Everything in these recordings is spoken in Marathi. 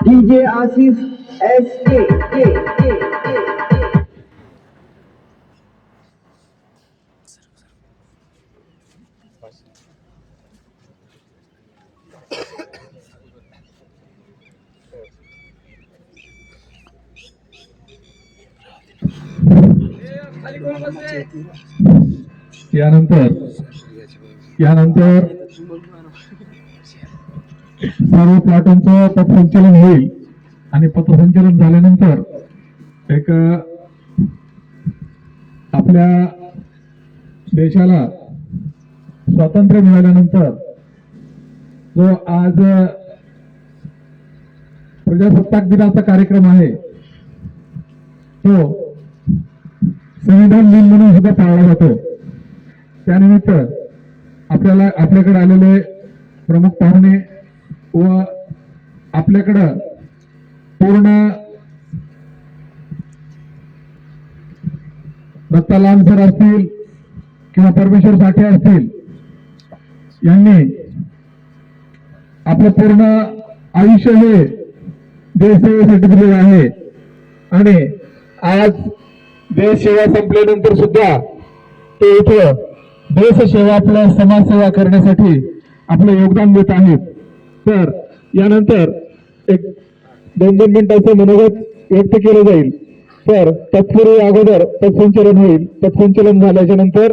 DJ Asif SK. यानंतर सर्व प्लॅटूनचं पथसंचलन होईल आणि पथसंचलन झाल्यानंतर एक आपल्या देशाला स्वातंत्र्य मिळाल्यानंतर जो आज प्रजासत्ताक दिनाचा कार्यक्रम आहे तो संविधान दिन म्हणून सुद्धा पाळला जातो. त्यानिमित्त आपल्याकडे आलेले प्रमुख पाहुणे व आपल्याकडं पूर्ण दत्तालाल सर असतील किंवा परमेश्वर साठे असतील यांनी आपलं पूर्ण आयुष्य हे देशसेवेसाठी दिलेलं आहे आणि आज देशसेवा संपल्यानंतर सुद्धा ते इथं देशसेवा प्लस समाजसेवा करण्यासाठी आपलं योगदान देत आहेत. तर यानंतर एक 2-2 मिनिटाचं मनोगत व्यक्त केलं जाईल. तर तत्पूर्वी अगोदर पथसंचलन होईल. पथसंचलन झाल्याच्या नंतर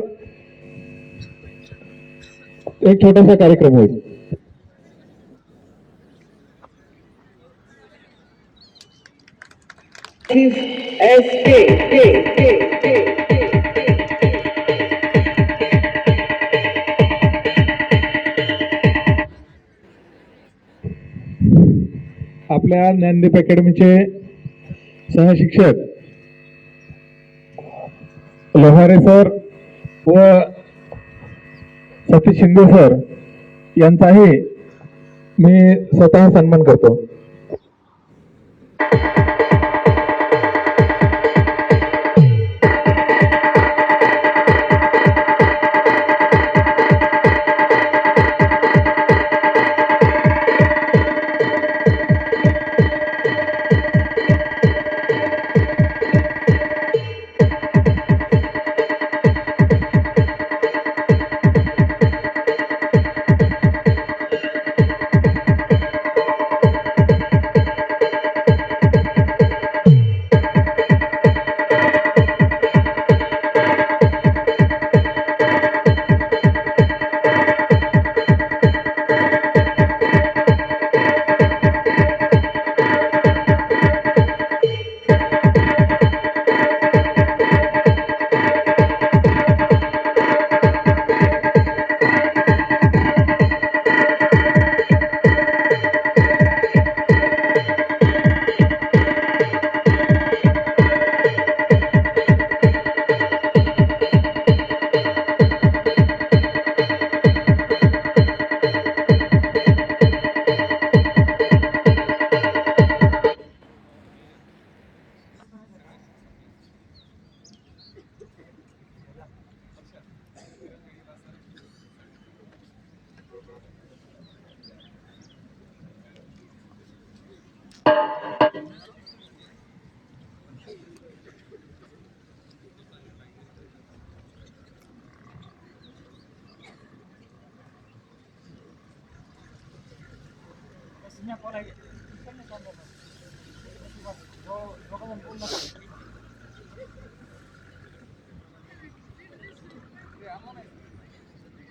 एक छोटासा कार्यक्रम होईल. आपल्या ज्ञानदीप अकॅडमीचे सहशिक्षक लोहारे सर व सतीश शिंदे सर यांचाही मी स्वतः सन्मान करतो.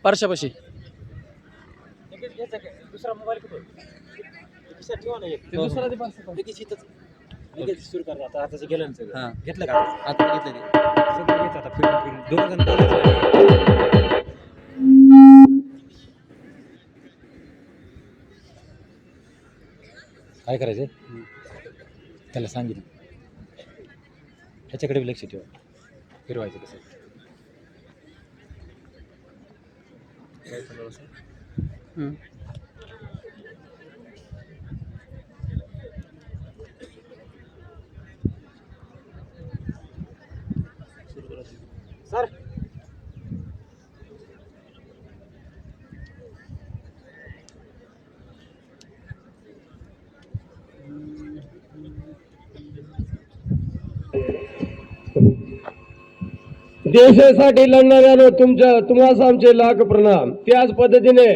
परशापाशी दुसरा मोबाईल कुठे ठेवा ना. दुसरा लगेच सुरू करतात. आता गेलं ना सगळं घेतलं का? आता घेतलं सगळं घेत आता फिरून दोन जण काय करायचं त्याला सांगितलं. ह्याच्याकडे लक्ष ठेवा. फिरवायचं कसं देशासाठी लढणाऱ्यानो तुम्हाला आमचे लाख प्रणाम. त्याच पद्धतीने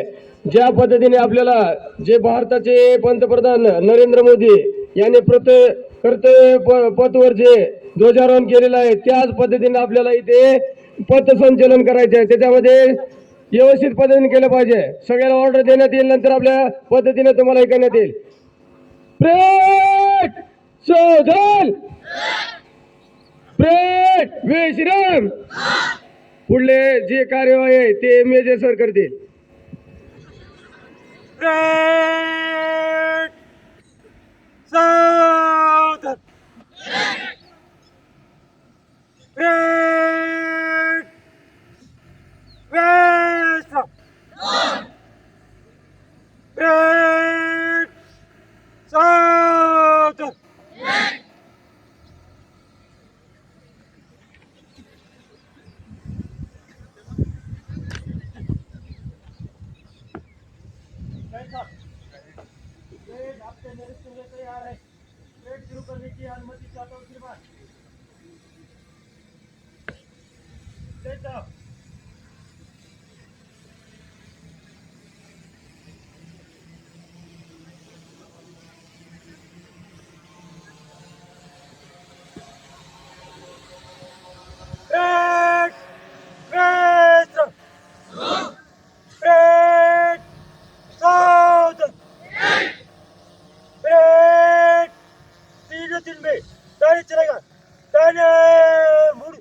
ज्या पद्धतीने आपल्याला जे भारताचे पंतप्रधान नरेंद्र मोदी यांनी कर्तव्य पथवर जे ध्वजारोहण केलेलं आहे त्याच पद्धतीने आपल्याला इथे पथसंचलन करायचे आहे. त्याच्यामध्ये व्यवस्थित पद्धतीने केलं पाहिजे. सगळ्याला ऑर्डर देण्यात येईल, नंतर आपल्या पद्धतीने तुम्हाला हे करण्यात येईल. ब्रेक शोधल, ब्रेक विश्राम. पुढले जे कार्यवाही आहे ते मेजर सर करतील. ब्रेक सावधान. ब्रेक विश्राम. ब्रेक सावधान. आपके निरीक्षण में तैयार है. ब्रेक शुरू करने की अनुमति चाहता हूँ श्रीमान. ब्रेक विश्राम. ब्रेक सावधान. ब्रेक 3 में दाएं चलेगा. दाएं मुड़.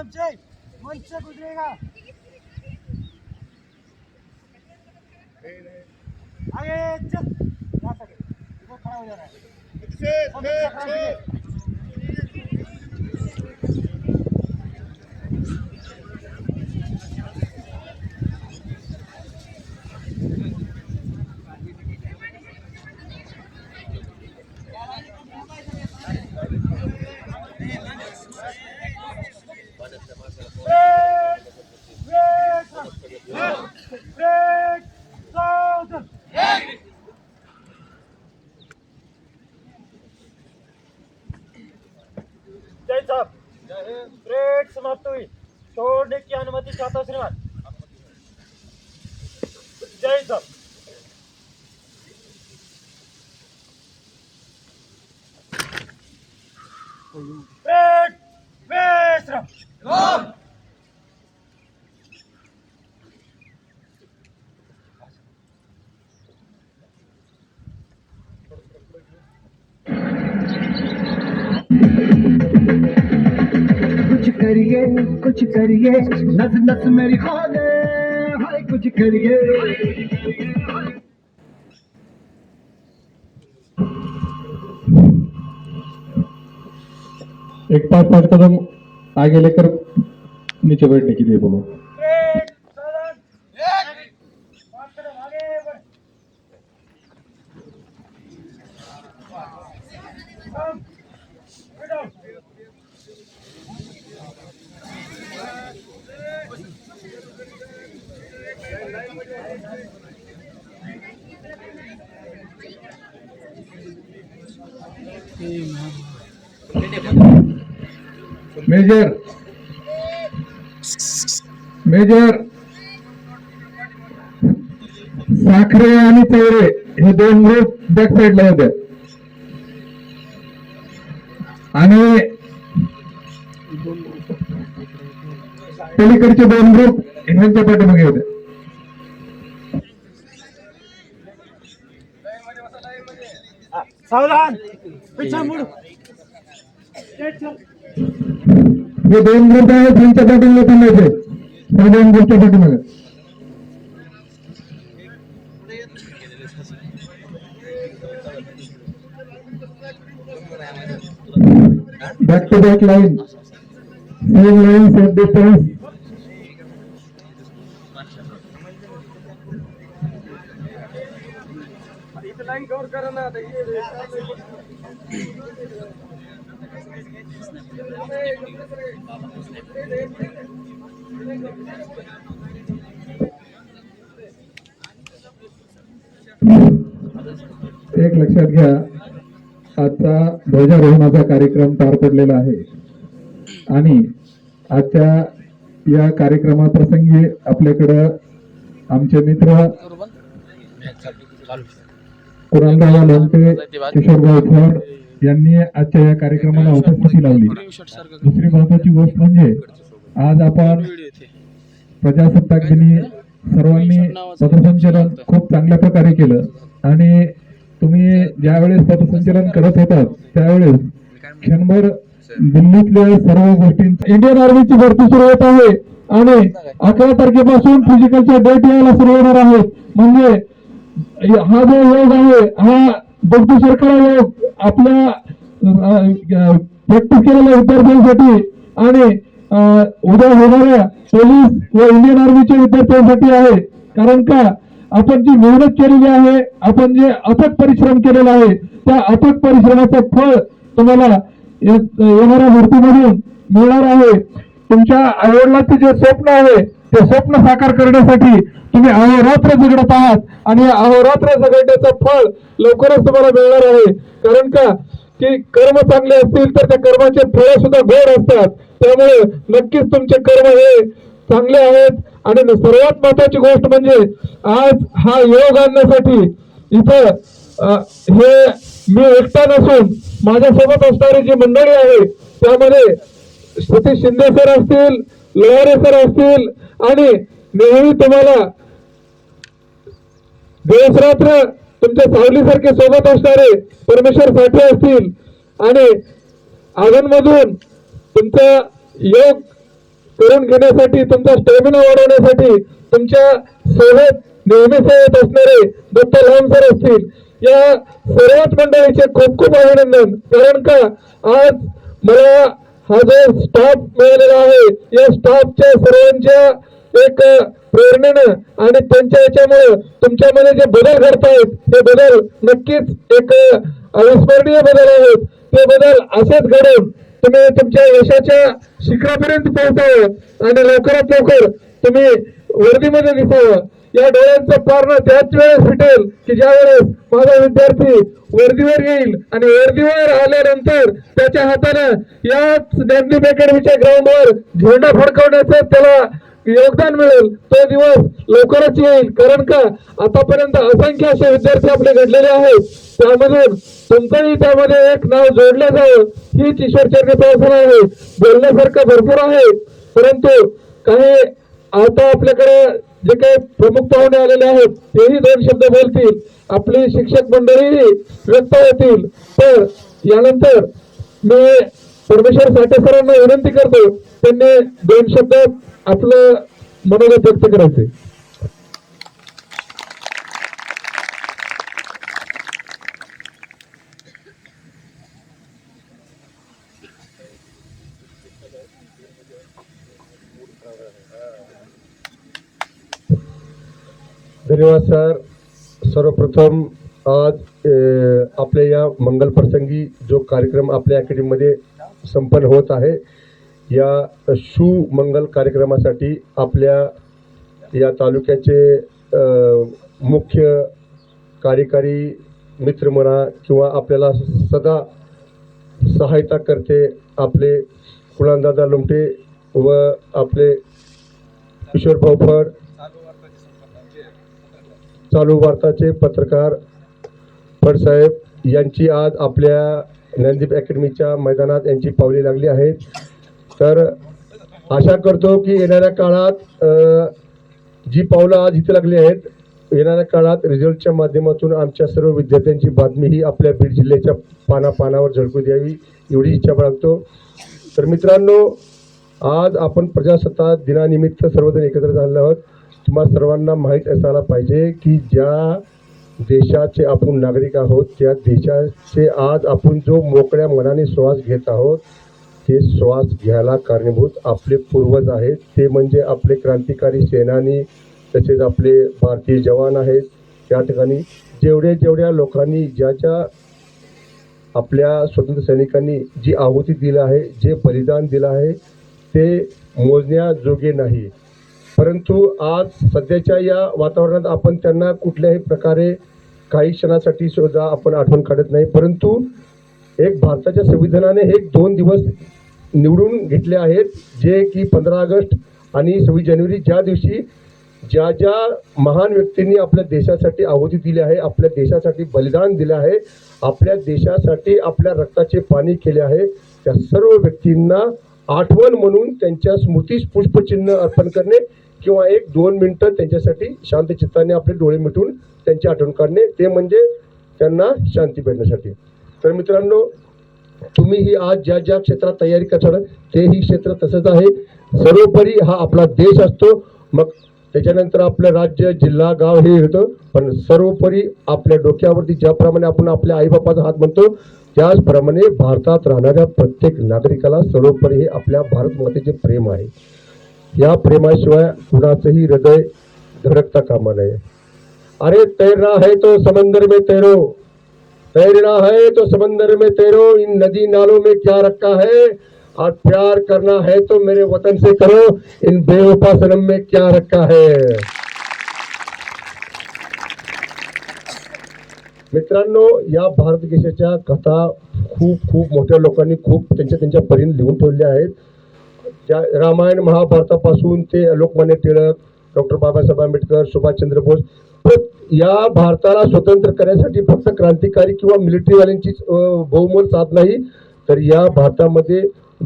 आराम से मंच से गुजरेगा। आगे चल, जा सके इधर खड़ा हो जा रहा है। जय साहब, ब्रेक समाप्त हुई। छोड़ने की अनुमति चाहता हूँ श्रीमान। जय साहब। ब्रेक विश्राम। कुछ करिए नस नस मेरी खोले, हाय कुछ करिए। एक 5 कदम आगे लेकर नीचे बैठने के लिए बोलो। ब्रेक सावधान। 5 कदम आगे बढ़। कम, get down। मेजर साखरे आणि चौरे हे 2 ग्रुप बॅक साईडला होते आणि पलीकडचे 2 ग्रुप ह्यांच्या पाठीमागे होते. सावधान, पीछे मुड़। हे 2 ग्रुप आहेत ह्यांच्या पाठीमागे थांबायचे. त्या 2 ग्रुपच्या पाठीमागे back to back line, same line, set distance. इथं लाईन कव्हर करा ना आता. एक लक्षात घ्या, आजचा ध्वजारोहणाचा कार्यक्रम पार पडलेला आहे आणि आजच्या या कार्यक्रमाप्रसंगी आपल्याकडं आमचे मित्र कुणालराव लोमटे, किशोरभाऊ खोड यांनी आजच्या या कार्यक्रमाला उपस्थिती लावली. दुसरी महत्वाची गोष्ट म्हणजे आज आपण प्रजासत्ताक दिनी सर्वांनी पथसंचलन खूप चांगल्या प्रकारे केलं आणि तुम्ही ज्यावेळेस पथसंचलन करत होतात त्यावेळेस क्षणभर दिल्लीतल्या सर्व गोष्टी. इंडियन आर्मीची भरती सुरू होत आहे आणि 11 तारखेपासून फिजिकलच्या डेट यायला सुरू होणार आहेत. म्हणजे हा जो योग आहे हा बघतो सरकार योग आपल्या प्रॅक्टिस केलेल्या विद्यार्थ्यांसाठी आणि उद्या होणाऱ्या पोलीस व इंडियन आर्मीच्या विद्यार्थ्यांसाठी आहे. कारण का आपण जी मेहनत केलेली आहे, आपण जे अथक परिश्रम केलेला आहे, त्या अथक परिश्रमाचं फळ तुम्हाला येणाऱ्या भरतीमधून मिळणार आहे. तुमच्या आईवडिलांचे जे स्वप्न आहे ते स्वप्न साकार करण्यासाठी तुम्ही अहोरात्र जगत आहात आणि अहोरात्र जगण्याचं फळ लवकरच तुम्हाला मिळणार आहे. कारण का की कर्म चांगले असतील तर त्या कर्माचे फळ सुद्धा गोड असतात. त्यामुळे नक्कीच तुमचे कर्म हे चांगले आहेत. आणि सर्वात महत्वाची गोष्ट म्हणजे आज हा योग आणण्यासाठी इथं हे मी एकटा नसून माझ्यासोबत असणारी जी मंडळी आहे त्यामध्ये सतीश शिंदे सर असतील, लोहारे सर असतील आणि नेहमी तुम्हाला दिवसरात्र तुमच्या सावलीसारखे सोबत असणारे परमेश्वर साठे असतील आणि आगनमधून तुमचा योग करून घेण्यासाठी, तुमचा स्टॅमिना वाढवण्यासाठी तुमच्या सेवेत नेहमी सेवेत असणारे दत्ता लहान सर असतील, या सर्वच मंडळीचे खूप खूप अभिनंदन. कारण का आज मला हा जो स्टाफ मिळालेला आहे, या स्टाफच्या सर्वांच्या एक प्रेरणेनं आणि त्यांच्या याच्यामुळे तुमच्यामध्ये जे बदल घडतायत हे बदल नक्कीच एक अविस्मरणीय बदल आहेत. ते बदल असेच घडून तुम्ही तुमच्या यशाच्या शिखरापर्यंत पोहोचावं आणि लवकरात लवकर तुम्ही वर्दीमध्ये दिसावं. या डोळ्यांचं पारणं त्याच वेळेस फिटेल की ज्या वेळेस माझा विद्यार्थी वर्दीवर येईल आणि वर्दीवर आल्यानंतर त्याच्या हातानं याच ज्ञानदीप अकॅडमीच्या ग्राउंडवर झेंडा फडकवण्याचं त्याला योगदान मिळेल. तो दिवस लवकरच येईल. कारण का आतापर्यंत असंख्य असे विद्यार्थी आपले घडलेले आहेत, त्यामधून तुमचंही त्यामध्ये एक नाव जोडलं जावं हीच ईश्वरचरणी प्रार्थना आहे. बोलण्यासारखं भरपूर आहे, परंतु काही आता आपल्याकडे जे काही प्रमुख पाहुणे आलेले आहेत तेही दोन शब्द बोलतील, आपली शिक्षक मंडळीही व्यक्त होतील. तर यानंतर मी परमेश्वर साठे सरांना विनंती करतो, त्यांनी दोन शब्द आपलं मनोगत व्यक्त करायचे. धन्यवाद सर. सर्वप्रथम आज आपल्या या मंगल प्रसंगी जो कार्यक्रम आपल्या अकॅडमीमध्ये संपन्न होत आहे, या मंगल कार्यक्रमासाठी आपल्या या तालुक्याचे मुख्य कार्यकारी मित्र म्हणा किंवा आपल्याला सदा सहायता करते आपले कुणालदादा लोमटे व आपले किशोर भाऊ फड, चालू वार्ताचे पत्रकार फडसाहेब यांची आज आपल्या ज्ञानदीप अकॅडमीच्या मैदानात यांची पावले लागली आहेत. तर आशा करतो की येणाऱ्या काळात जी पावलं आज इथे लागली आहेत, येणाऱ्या काळात रिझल्टच्या माध्यमातून आमच्या सर्व विद्यार्थ्यांची बातमी ही आपल्या बीड जिल्ह्याच्या पानापानावर झळकू द्यावी एवढी इच्छा बाळगतो. तर मित्रांनो, आज आपण प्रजासत्ताक दिनानिमित्त सर्वजण एकत्र झालेलो आहोत. तुम्हाला सर्वांना माहीत असायला पाहिजे की ज्या देशाचे आपण नागरिक आहोत त्या देशाचे आज आपण जो मोकळ्या मनाने श्वास घेत आहोत, ते श्वास घ्यायला कारणीभूत आपले पूर्वज आहेत. ते म्हणजे आपले क्रांतिकारी सेनानी, तसेच आपले भारतीय जवान आहेत. त्या ठिकाणी जेवढ्या लोकांनी ज्या आपल्या स्वतंत्र सैनिकांनी जी आहुती दिली आहे, जे बलिदान दिलं आहे, ते मोजण्याजोगे नाही. परंतु आज सध्याच्या या वातावरणात आपण त्यांना कुठल्याही प्रकारे काही क्षणासाठी सुद्धा आपण आठवण काढत नाही. परंतु एक भारताच्या संविधानाने हे 2 दिवस निवडून घेतले आहेत, जे की 15 ऑगस्ट आणि 26 जानेवारी, ज्या दिवशी ज्या महान व्यक्तींनी आपल्या देशासाठी आहुती दिली आहे, आपल्या देशासाठी बलिदान दिले आहे, आपल्या देशासाठी आपल्या रक्ताचे पाणी केले आहे, त्या सर्व व्यक्तींना आठवण म्हणून त्यांच्या स्मृतीस पुष्पचिन्ह अर्पण करणे किंवा 1-2 मिनिटं त्यांच्यासाठी शांत चित्ताने आपले डोळे मिटून त्यांची आठवण काढणे, ते म्हणजे त्यांना शांती भेटण्यासाठी. तर मित्रांनो, तुम्ही ही आज ज्या क्षेत्रात तयारी करता तेही क्षेत्र तसंच आहे. सर्वोपरी हा आपला देश असतो, मग त्याच्यानंतर आपलं राज्य, जिल्हा, गाव हे होतं, पण सर्वोपरी आपल्या डोक्यावरती ज्याप्रमाणे आपण आपल्या आईबापाचा हात म्हणतो, त्याचप्रमाणे भारतात राहणाऱ्या प्रत्येक नागरिकाला सर्वोपरी हे आपल्या भारत मातेचे प्रेम आहे. या प्रेमाशिवाय कुणाचंही हृदय धडकता कामा नये. अरे तैरना है तो समंदर में तैरो, तैरना है तो समंदर में तैरो, इन नदी नालों में क्या रखा है, और प्यार करना है तो मेरे वतन से करो, इन बेवफा सनम में क्या रखा है. मित्रांनो, या भारत देशाच्या कथा खूप मोठ्या लोकांनी खूप त्यांच्या परीने लिहून ठेवल्या आहेत. त्या रामायण महाभारतापासून ते लोकमान्य टिळक, डॉक्टर बाबासाहेब आंबेडकर, सुभाषचंद्र बोस, या भारताला स्वतंत्र करण्यासाठी फक्त क्रांतिकारी किंवा मिलिटरीवाल्यांचीच बहुमोल साथ नाही, तर या भारतामध्ये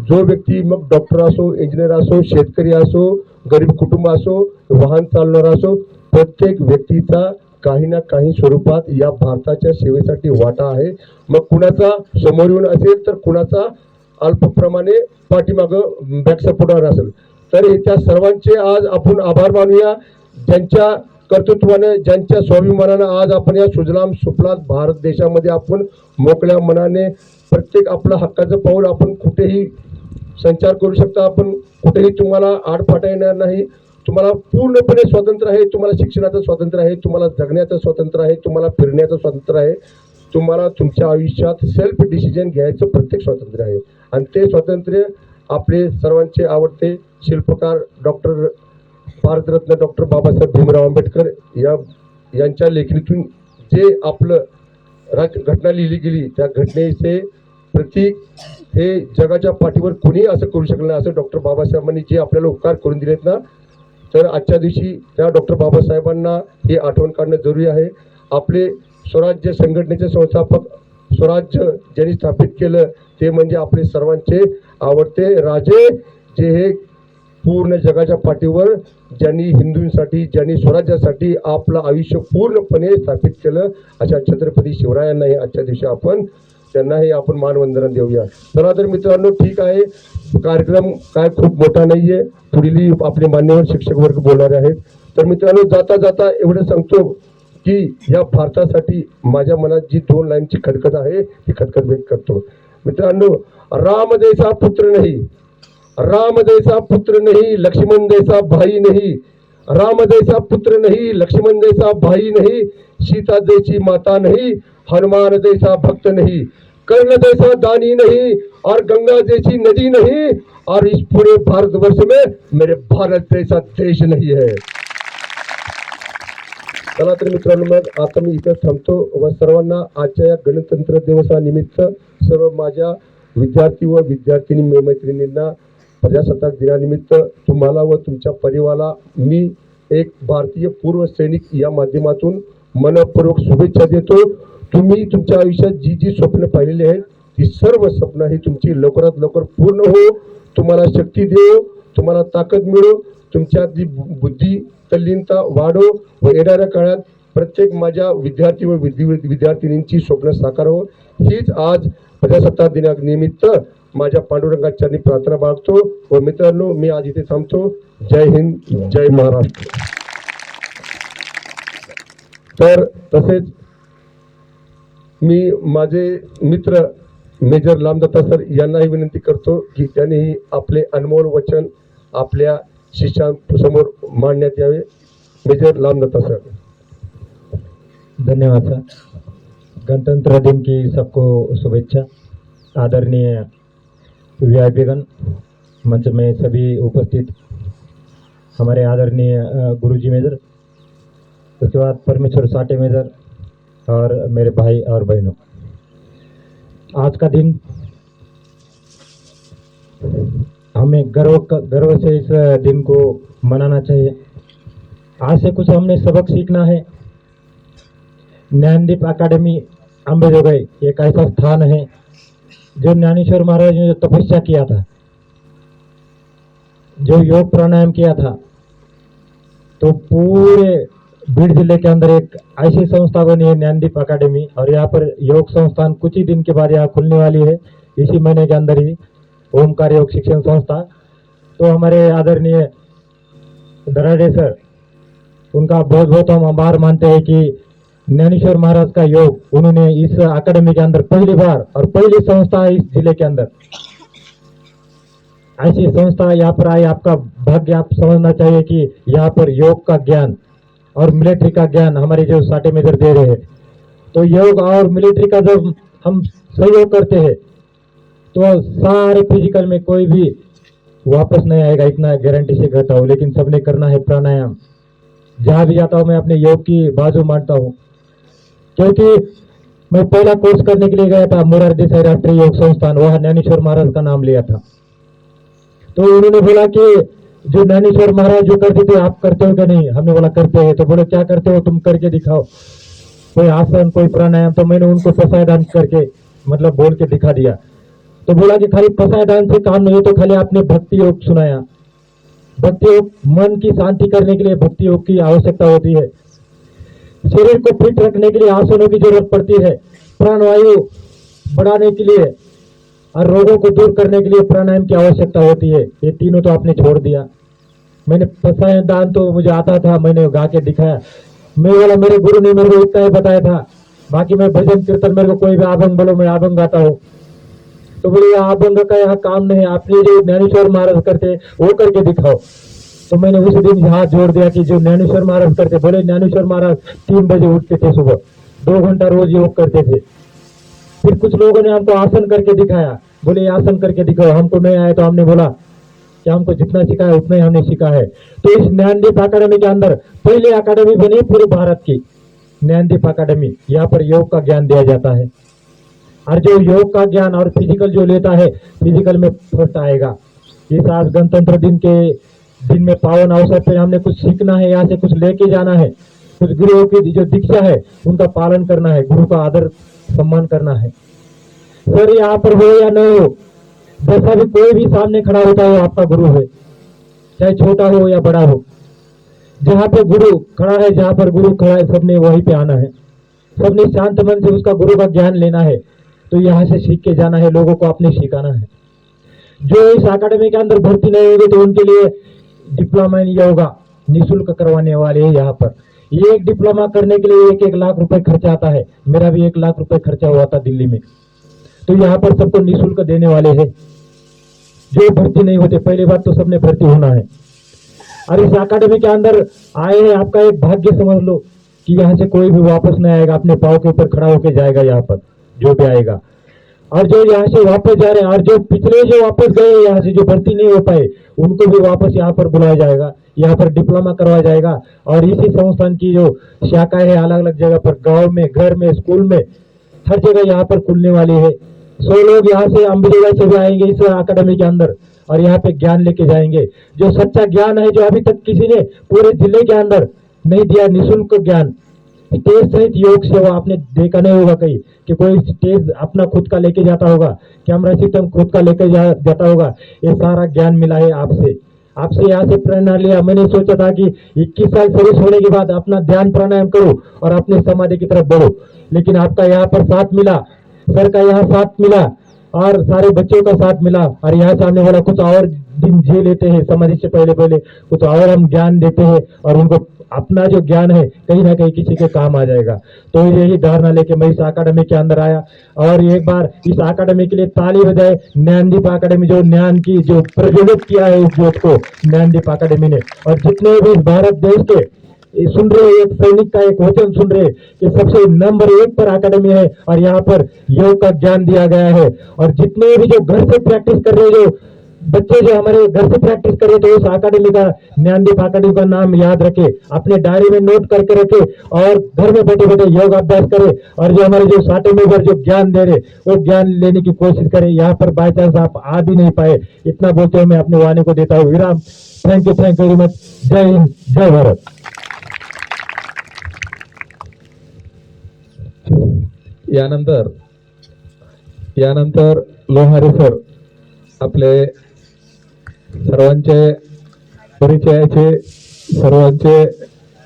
जो व्यक्ती, मग डॉक्टर असो, इंजिनियर असो, शेतकरी असो, गरीब कुटुंब असो, वाहन चालवणारा असो, प्रत्येक व्यक्तीचा काही ना काही स्वरूपात या भारताच्या सेवेसाठी वाटा आहे. मग कुणाचा समोर येऊन असेल तर कुणाचा अल्पप्रमाणे पाठीमागं बॅक सपोर्टर असेल. तर त्या सर्वांचे आज आपण आभार मानूया, ज्यांच्या कर्तृत्वाने, ज्यांच्या स्वाभिमानानं आज आपण या सुजलाम सुफलाम भारत देशामध्ये आपण मोकळ्या मनाने प्रत्येक आपलं हक्काचं पाऊल आपण कुठेही संचार करू शकता, आपण कुठेही तुम्हाला आडफाटा येणार नाही, तुम्हाला पूर्णपणे स्वातंत्र्य आहे, तुम्हाला शिक्षणाचं स्वातंत्र्य आहे, तुम्हाला जगण्याचं स्वातंत्र्य आहे, तुम्हाला फिरण्याचं स्वातंत्र्य आहे, तुम्हाला तुमच्या आयुष्यात सेल्फ डिसिजन घ्यायचं प्रत्येक स्वातंत्र्य आहे. आणि ते स्वातंत्र्य आपले सर्वांचे आवडते शिल्पकार डॉक्टर भारतरत्न डॉक्टर बाबासाहेब भीमराव आंबेडकर यांच्या लेखणीतून जे आपलं घटना लिहिली गेली, त्या घटनेचे प्रतीक हे जगाच्या पाठीवर कोणी असं करू शकलं नाही, असं डॉक्टर बाबासाहेबांनी जे आपल्याला उपकार करून दिलेत ना, तर आजच्या दिवशी त्या डॉक्टर बाबासाहेबांना ही आठवण काढणं जरुरी आहे. आपले स्वराज्य संघटनेचे संस्थापक, स्वराज्य ज्यांनी स्थापित केलं ते म्हणजे आपले सर्वांचे आवडते राजे, जे हे पूर्ण जगाच्या पाठीवर ज्यांनी हिंदूंसाठी, ज्यांनी स्वराज्यासाठी आपलं आयुष्य पूर्णपणे स्थापित केलं, अशा छत्रपती शिवरायांनाही आजच्या दिवशी आपण त्यांनाही आपण मानवंदना देऊया. चला तर मित्रांनो, ठीक आहे, कार्यक्रम काय खूप मोठा नाहीये, पुढील आपले मान्यवर शिक्षक वर्ग बोलणारे आहेत. तर मित्रांनो, जाता जाता एवढं सांगतो की या भारतासाठी माझ्या मनात जी 2 लाईनची खटखट आहे ती खटखट व्यक्त करतो. मित्रांनो, राम जैसा पुत्र नहीं, राम जैसा पुत्र नहीं, लक्ष्मण जैसा भाई नहीं, राम जैसा पुत्र नहीं, लक्ष्मण जैसा भाई नहीं, सीता जैसी माता नहीं, हनुमान जैसा भक्त नहीं, कर्ण जैसा दानी नहीं, और गंगा जैसी नदी नहीं, और इस पूरे भारतवर्ष में मेरे भारत जैसा देश नहीं है. चला तर मित्रांनो, मग आता मी इथं थांबतो व सर्वांना आजच्या या गणतंत्र दिवसानिमित्त सर्व माझ्या विद्यार्थी व विद्यार्थिनी मैत्रिणींना प्रजासत्ताक दिनानिमित्त तुम्हाला व तुमच्या परिवाराला मी एक भारतीय पूर्व सैनिक या माध्यमातून मनपूर्वक शुभेच्छा देतो. तुम्ही तुमच्या आयुष्यात जी जी स्वप्न पाहिलेली आहेत ती सर्व स्वप्न ही तुमची लवकरात लवकर पूर्ण हो, तुम्हाला शक्ती देव, तुम्हाला ताकद मिळो, तुमच्यात जी बुद्धी तल्लीनता वाढो व येणाऱ्या काळात प्रत्येक माझ्या विद्यार्थी व विद्यार्थिनींची स्वप्न साकार हो, हीच आज प्रजासत्ताक दिनानिमित्त माझ्या पांडुरंगाच्या चरणी प्रार्थना बाळगतो. व मित्रांनो, मी आज इथे थांबतो. जय हिंद, जय महाराष्ट्र. तर तसेच मी माझे मित्र मेजर लामदत्ता सर यांनाही विनंती करतो की त्यांनीही आपले अनमोल वचन आपल्या शिष्यांसमोर मांडण्यात यावे. Major Lamdatta sir. धन्यवाद सर. गणतंत्र दिन की सबको शुभेच्छा. आदरणीय VIP गण, मंच में सभी उपस्थित हमारे आदरणीय गुरुजी मेजर, उसके बाद परमेश्वर साटे मेजर और मेरे भाई और बहनों, आज का दिन हमें गर्व से इस दिन को मनाना चाहिए. आज से कुछ हमने सबक सीखना है. ज्ञानदीप अकादमी अंबेजोगाई एक ऐसा स्थान है जो ज्ञानेश्वर महाराज ने जो तपस्या किया था, जो योग प्राणायाम किया था, तो पूरे बीड़ जिले के अंदर एक ऐसी संस्था बनी है ज्ञानदीप अकादमी, और यहाँ पर योग संस्थान कुछ ही दिन के बाद यहाँ खुलने वाली है, इसी महीने के अंदर ही, ओमकार योग शिक्षण संस्था. तो हमारे आदरणीय दराडे सर, उनका बहुत बहुत हम आभार मानते हैं कि ज्ञानेश्वर महाराज का योग उन्होंने इस अकादमी के अंदर पहली बार और पहली संस्था है इस जिले के अंदर, ऐसी संस्था यहाँ पर आई. आपका भाग्य आप समझना चाहिए कि यहाँ पर योग का ज्ञान और मिलिट्री का ज्ञान हमारे जो साटे मेजर दे रहे हैं. तो योग और मिलिट्री का जब हम सहयोग करते हैं तो सारे फिजिकल में कोई भी वापस नहीं आएगा, इतना गारंटी से कहता हूँ. लेकिन सबने करना है प्राणायाम. जहाँ भी जाता हूँ मैं अपने योग की बाजू मानता हूँ, क्योंकि मैं पहला कोर्स करने के लिए गया था मोरारजी देसाई राष्ट्रीय योग संस्थान, वहाँ ज्ञानेश्वर महाराज का नाम लिया था. तो उन्होंने बोला कि जो ज्ञानेश्वर महाराज जो करते थे आप करते हो क्या नहीं? हमने बोला करते हैं. तो बोले क्या करते हो तुम, करके दिखाओ, कोई आसन कोई प्राणायाम. तो मैंने उनको पसाय दान करके मतलब बोल के दिखा दिया. तो बोला कि खाली पसाय दान से काम नहीं है, तो खाली आपने भक्ति योग सुनाया. भक्ति योग मन की शांति करने के लिए भक्ति योग की आवश्यकता होती है. शरीर को फिट रखने के लिए आसनों की जरूरत पड़ती है. प्राणवायु बढ़ाने के लिए और रोगों को दूर करने के लिए प्राणायाम की आवश्यकता होती है. ये तीनों तो आपने छोड़ दिया. मैंने फसाया दान तो मुझे आता था, मैंने गा के दिखाया। मैं बोला मेरे गुरु ने मेरे को इतना ही बताया था, बाकी मैं भजन कीर्तन मेरे को कोई भी अभंग बोलो मैं अभंग गाता हूँ। तो बोले यहाँ अभंग का यहाँ काम नहीं है, आपने जो ज्ञानेश्वर महाराज करते वो करके दिखाओ। तो मैंने उस दिन हाथ जोड़ दिया कि जो ज्ञानेश्वर महाराज करते, बोले ज्ञानेश्वर महाराज 3 बजे उठते थे सुबह, 2 घंटा रोज योग करते थे। फिर कुछ लोगों ने हमको आसन करके दिखाया, बोले ये आसन करके दिखाओ, हमको नहीं आया तो हमने बोला कि हमको जितना सीखा है उतना ही हमने सीखा है। तो इस ज्ञानदीप अकादमी के अंदर पहले अकादमी बनी पूरे भारत की, ज्ञानदीप अकादमी। यहाँ पर योग का ज्ञान दिया जाता है, और जो योग का ज्ञान और फिजिकल जो लेता है, फिजिकल में फर्स्ट आएगा। इस आज गणतंत्र दिन के दिन में पावन अवसर पे हमने कुछ सीखना है, यहाँ से कुछ लेके जाना है, कुछ गुरुओं की जो दीक्षा है उनका पालन करना है, गुरु का आदर सम्मान करना है। सर यहाँ पर हो या न हो, जैसा भी कोई भी सामने खड़ा होता है आपका गुरु है, चाहे छोटा हो या बड़ा हो। जहाँ पे गुरु खड़ा है, जहाँ पर गुरु खड़ा है, सबने वहीं पे आना है, सबने शांत मन से उसका गुरु का ज्ञान लेना है। तो यहाँ से सीख के जाना है, लोगों को अपने सिखाना है। जो इस अकादमी के अंदर भर्ती नहीं होंगे तो उनके लिए डिप्लोमा इन योगा निःशुल्क करवाने वाले हैं। यहाँ पर ये एक डिप्लोमा करने के लिए 1-1 लाख रुपए खर्चा आता है। मेरा भी 1 लाख रुपए खर्चा हुआ था दिल्ली में। तो यहाँ पर सबको निःशुल्क देने वाले हैं। जो भर्ती नहीं होते, पहली बात तो सबने भर्ती होना है। और इस अकादमी के अंदर आए हैं, आपका एक भाग्य समझ लो कि यहाँ से कोई भी वापस नहीं आएगा, अपने पाँव के ऊपर खड़ा होकर जाएगा यहाँ पर जो भी आएगा। और जो यहाँ से वापस जा रहे हैं, और जो पिछले जो वापस गए यहाँ से, जो भर्ती नहीं हो पाए, उनको भी वापस यहाँ पर बुलाया जाएगा, यहाँ पर डिप्लोमा करवाया जाएगा। और इसी संस्थान की जो शाखाएं है अलग अलग जगह पर, गांव में, घर में, स्कूल में, हर जगह यहाँ पर खुलने वाली है। 100 लोग यहाँ से अम्बेडकर से भी आएंगे इस अकादमी के अंदर, और यहाँ पे ज्ञान लेके जाएंगे। जो सच्चा ज्ञान है, जो अभी तक किसी ने पूरे जिले के अंदर नहीं दिया, निःशुल्क ज्ञान, स्टेज सहित योग सेवा आपने देखा नहीं होगा कहीं कि कोई स्टेज अपना खुद का लेके जाता होगा, कैमरा सिस्टम खुद का लेके जाता होगा। ये सारा ज्ञान मिला है आपसे यहाँ से प्रेरणा लिया। मैंने सोचा था कि 21 साल सर्विस होने के बाद अपना ध्यान प्राणायाम करो और अपने समाधि की तरफ बढ़ो, लेकिन आपका यहाँ पर साथ मिला, सर का यहाँ साथ मिला, और सारे बच्चों का साथ मिला। और यहाँ से हमने बोला कुछ और दिन जी लेते हैं, समाधि से पहले कुछ और हम ज्ञान देते हैं, और उनको अपना जो ज्ञान है कहीं ना कहीं किसी के काम आ जाएगा। तो यही धारणा लेके मैं इस अकादमी के अंदर आया। और एक बार इस अकादमी के लिए ताली बजाए। ज्ञानदीप अकादमी जो ज्ञान की जो प्रज्वलित किया है इस ज्योत को ज्ञानदीप अकादमी ने, और जितने भी इस भारत देश के सुन रहे, एक सैनिक का एक वचन सुन रहे कि सबसे नंबर 1 पर अकादमी है, और यहाँ पर योग का ज्ञान दिया गया है। और जितने भी जो घर से प्रैक्टिस कर रहे, जो बच्चे जो हमारे घर से प्रैक्टिस कर रहे, तो उस अकादमी का, ज्ञानदीप अकादमी का नाम याद रखे, अपने डायरी में नोट करके रखे, और घर में बैठे बैठे योग अभ्यास करे। और जो हमारे जो साटे मेंबर जो ज्ञान दे रहे, वो ज्ञान लेने की कोशिश करें। यहाँ पर बाई चांस आप आ भी नहीं पाए, इतना बोलते हुए मैं अपने वाणी को देता हूँ विराम। Thank you very much. जय हिंद, जय भारत। यानंतर लोहारे सर, आपले सर्वांचे परिचयाचे, सर्वांचे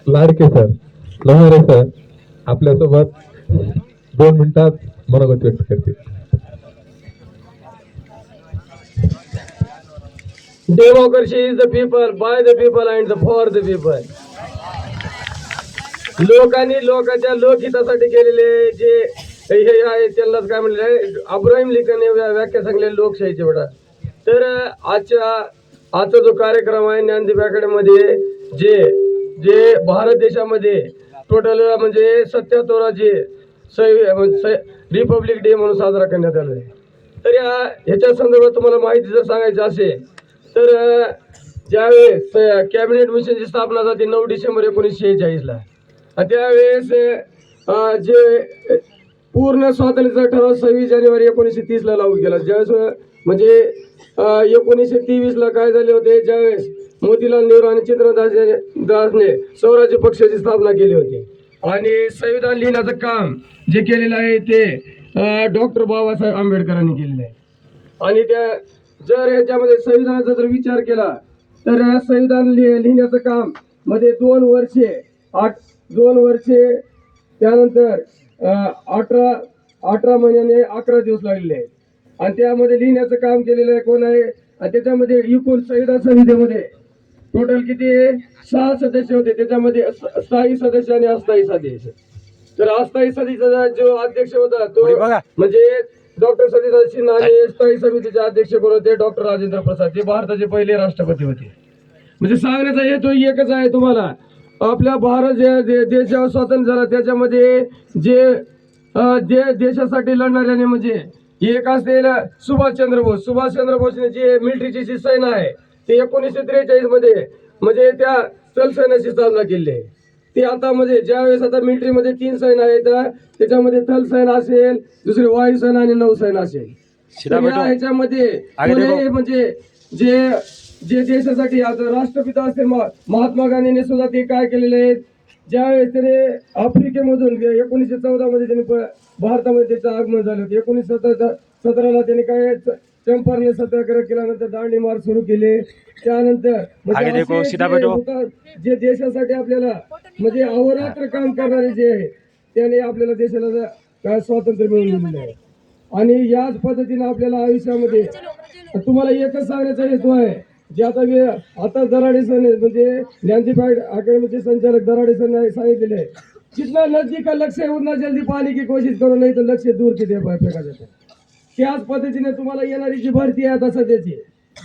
लाडके सर लोहारे सर आपल्यासोबत 2 मिनिटात मनोगत व्यक्त करतील. Democracy is the people, by the people and for the people. लोकांनी लोकांच्या लोकहितासाठी केलेले जे हे आहे त्यांनाच काय म्हणले आहे, अब्राहिम लिंकनने व्याख्या सांगलेली लोकशाहीची. बेटा, तर आजचा जो कार्यक्रम आहे ज्ञानदीप अकॅडमीमध्ये, जे भारत देशामध्ये टोटल म्हणजे 77 रिपब्लिक डे म्हणून साजरा करण्यात आला आहे. तर ह्याच्या संदर्भात तुम्हाला माहिती जर सांगायची असेल तर ज्यावेळेस कॅबिनेट मिशनची स्थापना झाली 9 डिसेंबर 1946ला, त्यावेळेस जे पूर्ण स्वातंत्र्याचा ठराव 26 जानेवारी 1930ला लागू केला. ज्यावेळेस म्हणजे 1923ला काय झाले होते, ज्यावेळेस मोतीलाल नेहरू आणि चित्रदासने स्वराज्य पक्षाची स्थापना केली होती. आणि संविधान लिहिण्याचं काम जे केलेलं आहे ते डॉक्टर बाबासाहेब आंबेडकरांनी केलेलं आहे. आणि त्या जर याच्यामध्ये संविधानाचा जर विचार केला तर संविधान लिहिण्याचं काम मध्ये 2 वर्षे त्यानंतर 18 महिन्याने 11 दिवस लागलेले आहेत. आणि त्यामध्ये लिहिण्याचं काम केलेलं आहे कोण आहे, आणि त्याच्यामध्ये एकूण संविधान समितीमध्ये टोटल किती आहे? 6 सदस्य होते, त्याच्यामध्ये स्थायी सदस्य आणि अस्थायी सदस्य. तर अस्थायी सदस्याचा जो अध्यक्ष होता तो पुढे बघा. म्हणजे डॉक्टर सतीदास सिन्हा आणि स्थायी समितीचे अध्यक्ष कोण होते? डॉक्टर राजेंद्र प्रसाद, जे भारताचे पहिले राष्ट्रपती होते. म्हणजे सांगण्याचा हेतू एकच आहे तुम्हाला, आपल्या भारत जे देशावर स्वातंत्र्य झाला त्याच्यामध्ये जे देशासाठी लढणाऱ्याने म्हणजे एक असलेल सुभाषचंद्र बोसने जे मिलिटरीची जी सेना आहे ते 1943 मध्ये म्हणजे त्या स्थल सैन्याची स्थापना केली आहे. ते आता म्हणजे ज्यावेळेस आता मिलिटरीमध्ये 3 सेना आहेत, त्याच्यामध्ये थल सेना असेल, दुसरी वायुसेना आणि नौसेना असेल. तर या ह्याच्यामध्ये कोणी म्हणजे जे देशासाठी आता राष्ट्रपिता असतील महात्मा गांधींनी सुद्धा ते काय केलेले आहेत, ज्यावेळेस त्याने आफ्रिकेमधून 1914 मध्ये त्यांनी भारतामध्ये त्याचं आगमन झालं होतं. 1917 त्यांनी काय चंपारण सत्याग्रह केल्यानंतर दांडी मार्च सुरू केले. त्यानंतर जे देशासाठी आपल्याला म्हणजे अहोरात्र काम करणारे जे आहे त्याने आपल्याला देशाला काय स्वातंत्र्य मिळवून दिलेलं आहे. आणि याच पद्धतीने आपल्याला आयुष्यामध्ये तुम्हाला एकच सांगण्याचा हेतू आहे, जे आता दराडे सर म्हणजे ज्ञानदीप अकॅडमीचे संचालक दराडे सर सांगितलेले आहे, जितना नजदीक का लक्ष्य है उतना जल्दी पाने की कोशिश करो, नाही तर लक्ष्य दूर की फेका जातं. त्याच पद्धतीने तुम्हाला येणारी जी भरती आहे आता सध्याची,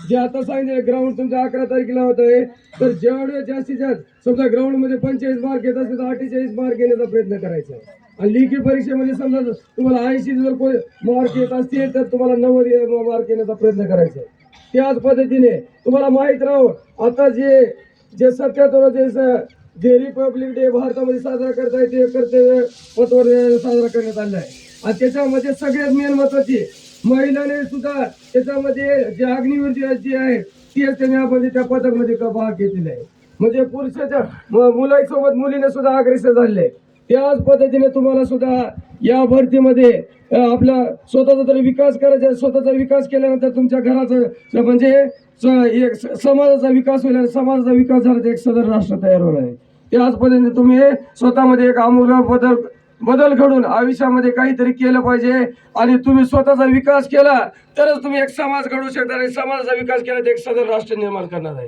जे आता सांगितलं ग्राउंड तुमच्या 11 तारखेला होत आहे, तर जेवढे जास्तीत जास्त समजा ग्राउंड मध्ये 45 मार्क येत असतील तर 48 मार्क घेण्याचा प्रयत्न करायचा. आणि लेखी परीक्षेमध्ये समजा तुम्हाला 80 जर कोणी मार्क येत असतील तर तुम्हाला 90 मार्क येण्याचा प्रयत्न करायचा. त्याच पद्धतीने तुम्हाला माहित राहो, आता जे 77 जे रिपब्लिक डे भारतामध्ये साजरा करता येते कर्तव्य पथवर साजरा करण्यात आलेला आहे. आणि त्याच्यामध्ये सगळ्यात मेन महत्वाची महिलांनी सुद्धा त्याच्यामध्ये जे अग्निवीर जी आहे ती त्याने त्या पथकमध्ये भाग घेतलेला आहे. म्हणजे पुरुषाच्या मुलांसोबत मुलीने सुद्धा अग्रेसर झाले. त्याच पद्धतीने तुम्हाला सुद्धा या भरतीमध्ये आपला स्वतःचा तरी विकास करायचा. स्वतःचा विकास केल्यानंतर तुमच्या घराचा म्हणजे एक समाजाचा विकास होईल. समाजाचा विकास झाला तर एक सदर राष्ट्र तयार होणार आहे. त्याच पद्धतीने तुम्ही स्वतःमध्ये एक आमूल बदल घडून आयुष्यामध्ये काहीतरी केलं पाहिजे. आणि तुम्ही स्वतःचा विकास केला तरच तुम्ही एक समाज घडवू शकता. आणि समाजाचा विकास केला तर एक सदर राष्ट्र निर्माण करणार आहे.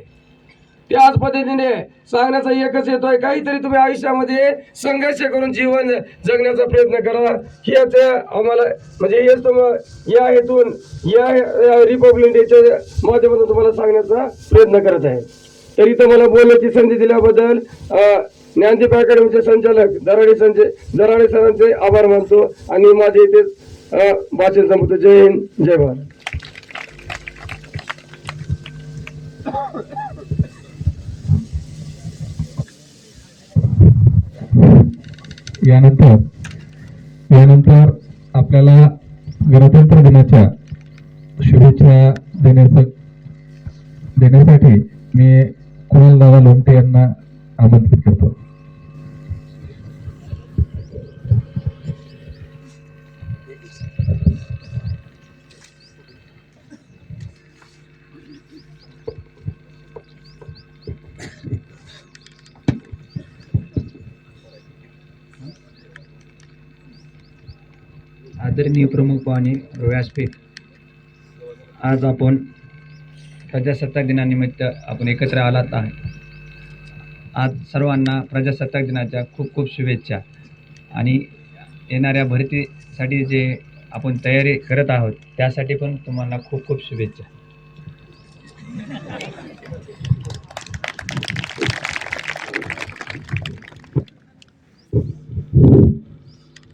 त्याच पद्धतीने सांगण्याचा एकच हेतू आहे, काहीतरी तुम्ही आयुष्यामध्ये संघर्ष करून जीवन जगण्याचा प्रयत्न करा. हेच आम्हाला म्हणजे हेच या हेतून या रिपब्लिक डेच्या माध्यमातून तुम्हाला सांगण्याचा प्रयत्न करत आहे. तरी तर मला बोलण्याची संधी दिल्याबद्दल ज्ञानदीप अकॅडमीचे संचालक दराडे सरांचे आभार मानतो आणि माझे इथे भाषण संपतो. जय हिंद, जय भारत. यानंतर आपल्याला गणतंत्र दिनाच्या शुभेच्छा देण्यासाठी मी कुणालदादा लोमटे यांना आमंत्रित करतो. आदरणीय प्रमुख पाहुणे, व्यासपीठ, आज आपण प्रजासत्ताक दिनानिमित्त आपण एकत्र आलात आहे. आज सर्वांना प्रजासत्ताक दिनाच्या खूप खूप शुभेच्छा. आणि येणाऱ्या भरतीसाठी जे आपण तयारी करत आहोत त्यासाठी पण तुम्हाला खूप खूप शुभेच्छा.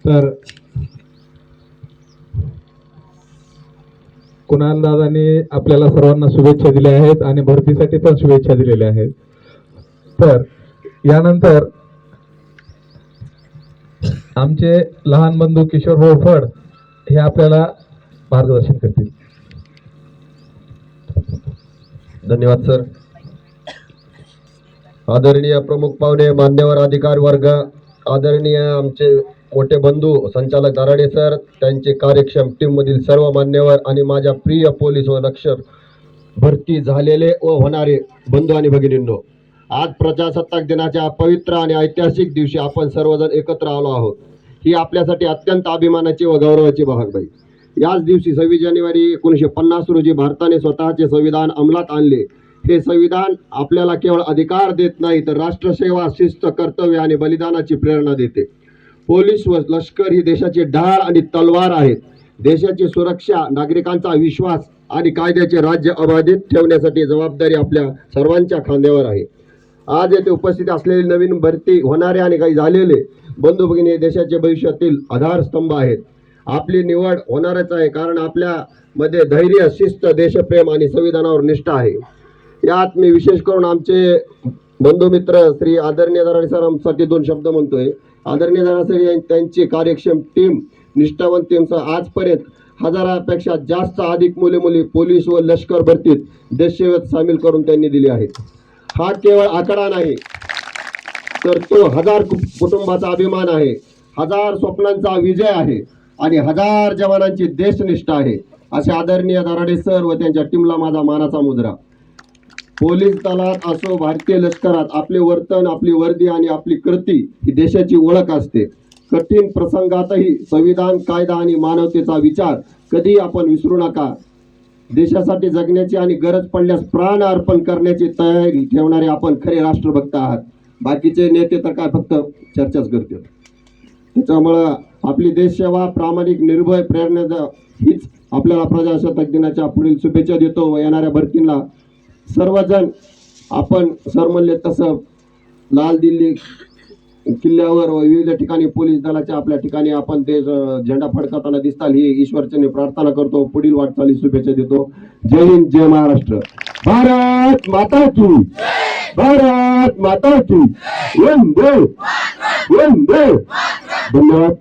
तर कुणालदादांनी आपल्याला सर्वांना शुभेच्छा दिल्या आहेत आणि भरतीसाठी पण शुभेच्छा दिलेल्या आहेत. तर यानंतर आमचे लहान बंधू किशोर भाऊ फड हे आपल्याला मार्गदर्शन करतील. धन्यवाद सर. आदरणीय प्रमुख पाहुणे, मान्यवर अधिकारी वर्ग, आदरणीय आमचे मोठे बंधू संचालक दराडे सर, त्यांचे कार्यक्षम टीम मधील सर्व मान्यवर आणि माझ्या प्रिय पोलीस व रक्षक भरती झालेले व होणारे बंधू आणि भगिनींनो, आज प्रजासत्ताक दिनाच्या पवित्र आणि ऐतिहासिक दिवशी आपण सर्वजण एकत्र आलो आहोत. ही आपल्यासाठी अत्यंत अभिमानाची व गौरवाची बाब. याच दिवशी 26 जानेवारी 1950 रोजी भारताने स्वतःचे संविधान अंमलात आणले. हे संविधान आपल्याला केवळ अधिकार देत नाही तर राष्ट्रसेवा, शिस्त, कर्तव्य आणि बलिदानाची प्रेरणा देते. पोलीस व लष्कर ही देशाची ढाल आणि तलवार आहेत. देशाची सुरक्षा, नागरिकांचा विश्वास आणि कायद्याचे राज्य अबाधित ठेवण्यासाठी जबाबदारी आपल्या सर्वांच्या खांद्यावर आहे. आज येथे उपस्थित असलेले नवीन भरती होणारे आणि काही झालेले बंधू भगिनी हे देशाचे भविष्यातील आधारस्तंभ आहेत. आपली निवड होणारच आहे कारण आपल्यामध्ये धैर्य, शिस्त, देशप्रेम आणि संविधानावर निष्ठा आहे. यात मी विशेष करून आमचे बंधू मित्र श्री आदरणीय दराडे सरांसाठी 2 शब्द म्हणतोय. आदरणीय दराडे सर त्यांची कार्यक्षम टीम, निष्ठावंत टीमसह आजपर्यंत 1000पेक्षा जास्त अधिक मुले पोलीस व लष्कर भरतीत देशसेवेत सामील करून त्यांनी दिली आहेत. हा केवळ आकडा नाही तर तो 1000 कुटुंबाचा अभिमान आहे, 1000 स्वप्नांचा विजय आहे आणि 1000 जवानांची देशनिष्ठा आहे. असे आदरणीय दराडे सर व त्यांच्या टीमला माझा मानाचा मुजरा. पोलीस दलात असो, भारतीय लष्करात आपले वर्तन, आपली वर्दी आणि आपली कृती ही देशाची ओळख असते. कठीण प्रसंगातही संविधान, कायदा आणि मानवतेचा विचार कधी आपण विसरू नका. देशासाठी जगण्याची आणि गरज पडल्यास प्राण अर्पण करण्याची तयारी ठेवणारे आपण खरे राष्ट्रभक्त आहात. बाकीचे नेते तर काय फक्त चर्चाच करतील. त्याच्यामुळं आपली देशसेवा, प्रामाणिक, निर्भय, प्रेरणा हीच आपल्याला प्रजासत्ताक दिनाच्या पुढील शुभेच्छा देतो. व येणाऱ्या भरतीला सर्वजण आपण सर म्हणले तसं लाल दिल्ली किल्ल्यावर व विविध ठिकाणी पोलीस दलाच्या आपल्या ठिकाणी आपण ते झेंडा फडकवताना दिसताल ही ईश्वरचरणी प्रार्थना करतो. पुढील वाटचाली शुभेच्छा देतो. जय हिंद, जय महाराष्ट्र. भारत माता की, भारत माता की, वंदे वंदे. धन्यवाद.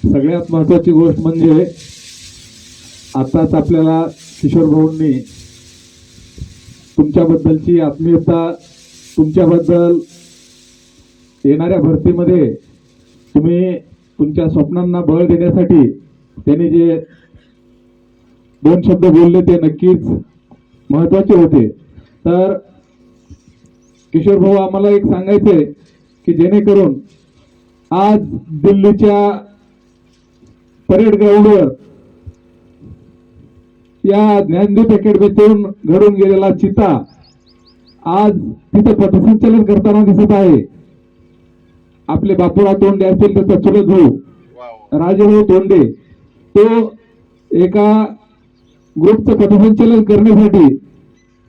सगळ्यात महत्वाची गोष्ट म्हणजे आताच आपल्याला किशोर भाऊंनी तुमच्याबद्दलची आत्मीयता, तुमच्याबद्दल येणाऱ्या भरतीमध्ये तुम्ही तुमच्या स्वप्नांना बळ देण्यासाठी त्यांनी जे 2 शब्द बोलले ते नक्कीच महत्वाचे होते. तर किशोर भाऊ, आम्हाला एक सांगायचंय की जेणेकरून आज दिल्लीच्या परेड ग्राउंडवर या ज्ञानदीप अकॅडमीतून घडून गेलेला चिता आज तिथे पथसंचलन करताना दिसत आहे. आपले बापूराव तोंडे असतील, त्याचा चुलत भाऊ राजेभाऊ तोंडे, तो एका ग्रुपचं पथसंचलन करण्यासाठी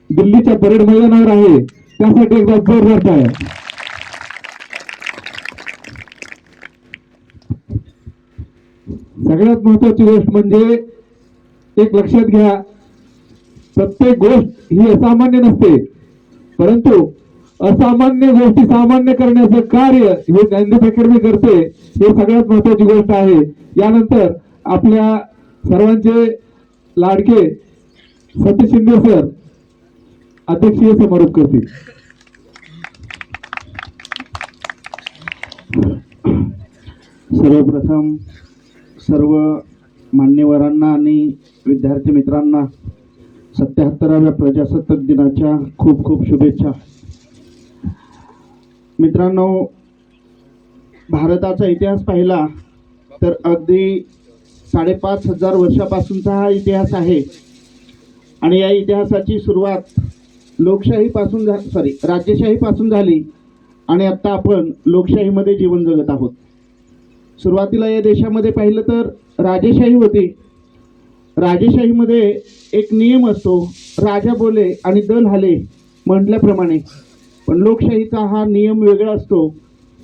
दिल्लीच्या परेड मैदानावर आहे. त्यासाठी एकदा जोरदार आहे. सगळ्यात महत्वाची गोष्ट म्हणजे एक लक्षात घ्या, प्रत्येक गोष्ट ही असामान्य नसते, परंतु असामान्य गोष्टी सामान्य करण्याचं कार्य हे ज्ञानदीप अकॅडमी करते. हे सगळ्यात महत्वाची गोष्ट आहे. यानंतर आपल्या सर्वांचे लाडके सतीश शिंदे सर अध्यक्षीय समारोप करतील. सर्वप्रथम सर्व मान्यवरांना आणि विद्यार्थी मित्रांना 77व्या प्रजासत्ताक दिनाच्या खूप खूप शुभेच्छा. मित्रांनो, भारताचा इतिहास पाहिला तर अगदी 5,500 वर्षापासूनचा हा इतिहास आहे आणि या इतिहासाची सुरुवात राजेशाहीपासून झाली आणि आता आपण लोकशाहीमध्ये जीवन जगत आहोत. सुरुवातीला या देशामध्ये पाहिलं तर राजेशाही होती. राजेशाहीमध्ये एक नियम असतो, राजा बोले आणि दल हाले म्हटल्याप्रमाणे. पण लोकशाहीचा हा नियम वेगळा असतो.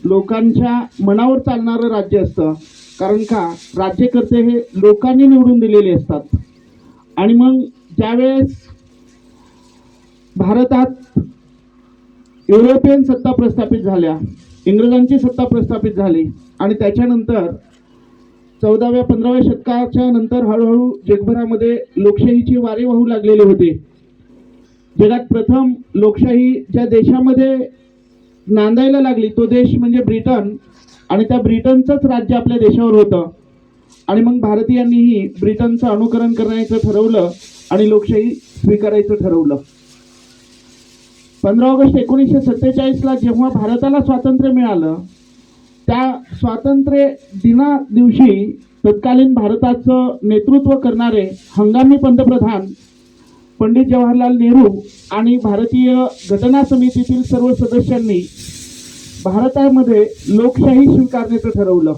लोकांच्या मनावर चालणारं राज्य असतं. कारण का, राज्यकर्ते हे लोकांनी निवडून दिलेले असतात. आणि मग ज्यावेळेस भारतात युरोपियन सत्ता प्रस्थापित झाल्या, इंग्रजांची सत्ता प्रस्थापित झाली आणि त्याच्यानंतर 14व्या-15व्या शतकाच्या नंतर हळूहळू जगभरामध्ये लोकशाहीची वारे वाहू लागलेली होती. जगात प्रथम लोकशाही ज्या देशामध्ये नांदायला लागली तो देश म्हणजे ब्रिटन, आणि त्या ब्रिटनचंच राज्य आपल्या देशावर होतं. आणि मग भारतीयांनीही ब्रिटनचं अनुकरण करण्याचं ठरवलं आणि लोकशाही स्वीकारायचं ठरवलं. 15 ऑगस्ट 1947ला जेव्हा भारताला स्वातंत्र्य मिळालं, त्या स्वातंत्र्य दिना दिवशी तत्कालीन भारताचं नेतृत्व करणारे हंगामी पंतप्रधान पंडित जवाहरलाल नेहरू आणि भारतीय घटना समितीतील सर्व सदस्यांनी भारतामध्ये लोकशाही स्वीकारण्याचं ठरवलं.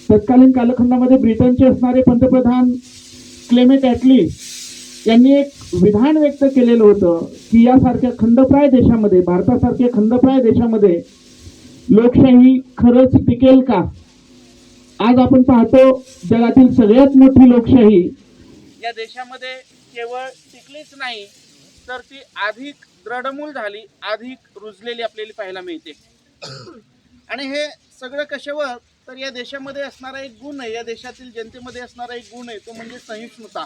तत्कालीन कालखंडामध्ये ब्रिटनचे असणारे पंतप्रधान क्लेमेंट ॲटली यांनी एक विधान व्यक्त केलेलं होतं की यासारख्या खंडप्राय देशामध्ये, भारतासारख्या खंडप्राय देशामध्ये लोकशाही खरंच टिकेल का? आज आपण पाहतो जगातील सगळ्यात मोठी लोकशाही या देशामध्ये केवळ टिकलीच नाही तर ती अधिक दृढमूल झाली, अधिक रुजलेली आपल्याला पाहायला मिळते. आणि हे सगळं कशावर? तर या देशामध्ये असणारा एक गुण आहे, या देशातील जनतेमध्ये असणारा एक गुण आहे, तो म्हणजे सहिष्णुता.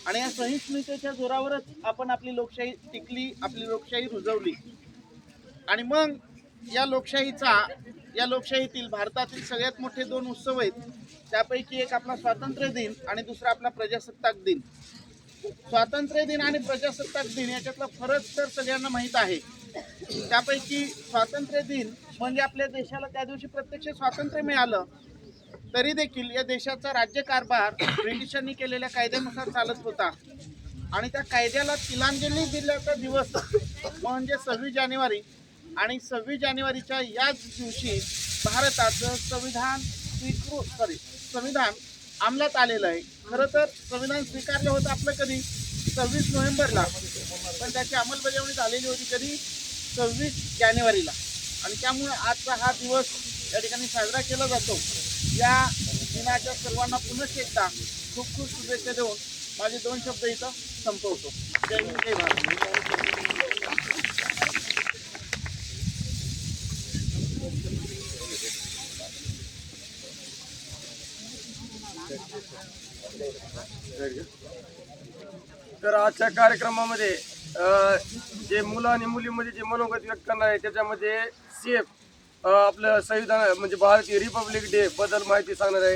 आणि या सहिष्णुतेच्या जोरावरच आपण आपली लोकशाही टिकली, आपली लोकशाही रुजवली. आणि मग या लोकशाहीतील भारतातील सगळ्यात मोठे 2 उत्सव आहेत. त्यापैकी एक आपला स्वातंत्र्य दिन आणि दुसरा आपला प्रजासत्ताक दिन. स्वातंत्र्य दिन आणि प्रजासत्ताक दिन याच्यातला फरक तर सगळ्यांना माहीत आहे. त्यापैकी स्वातंत्र्य दिन म्हणजे आपल्या देशाला त्या दिवशी प्रत्यक्ष स्वातंत्र्य मिळालं, तरी देखील या देशाचा राज्यकारभार ब्रिटिशांनी केलेल्या कायद्यानुसार चालत होता. आणि त्या कायद्याला तिलांजली दिल्याचा दिवस म्हणजे 26 जानेवारी. आणि 26 जानेवारीच्या याच दिवशी भारताचं संविधान अंमलात आलेलं आहे. खरं तर संविधान स्वीकारलं होतं आपलं कधी 26 नोव्हेंबरला, पण त्याची अंमलबजावणी झालेली होती कधी 26 जानेवारीला. आणि त्यामुळे आजचा हा दिवस या ठिकाणी साजरा केला जातो. या दिनाच्या सर्वांना पुनश्च एकदा खूप खूप शुभेच्छा देऊन माझे 2 शब्द इथं संपवतो. जय हिंद, जय भारत. तर आजच्या कार्यक्रमामध्ये जे मुलं आणि मुलीमध्ये जे मनोगत व्यक्त करणार आहे त्याच्यामध्ये सेफ आपलं संविधान म्हणजे भारतीय रिपब्लिक डे बद्दल माहिती सांगणार आहे.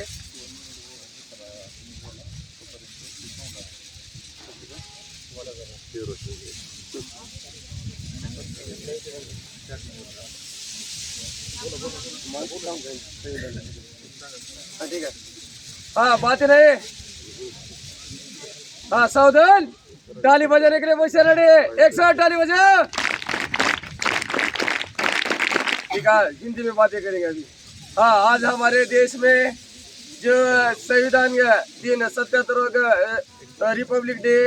ठीक आहे. हाँ बात नहीं. हाँ सावधान, ताली बजाने के लिए वैसे रेडी, एक साथ ताली बजाओ. ठीक है, हिंदी में बातें करेंगे अभी. हाँ, आज हमारे देश में जो संविधान दिन 77वां रिपब्लिक डे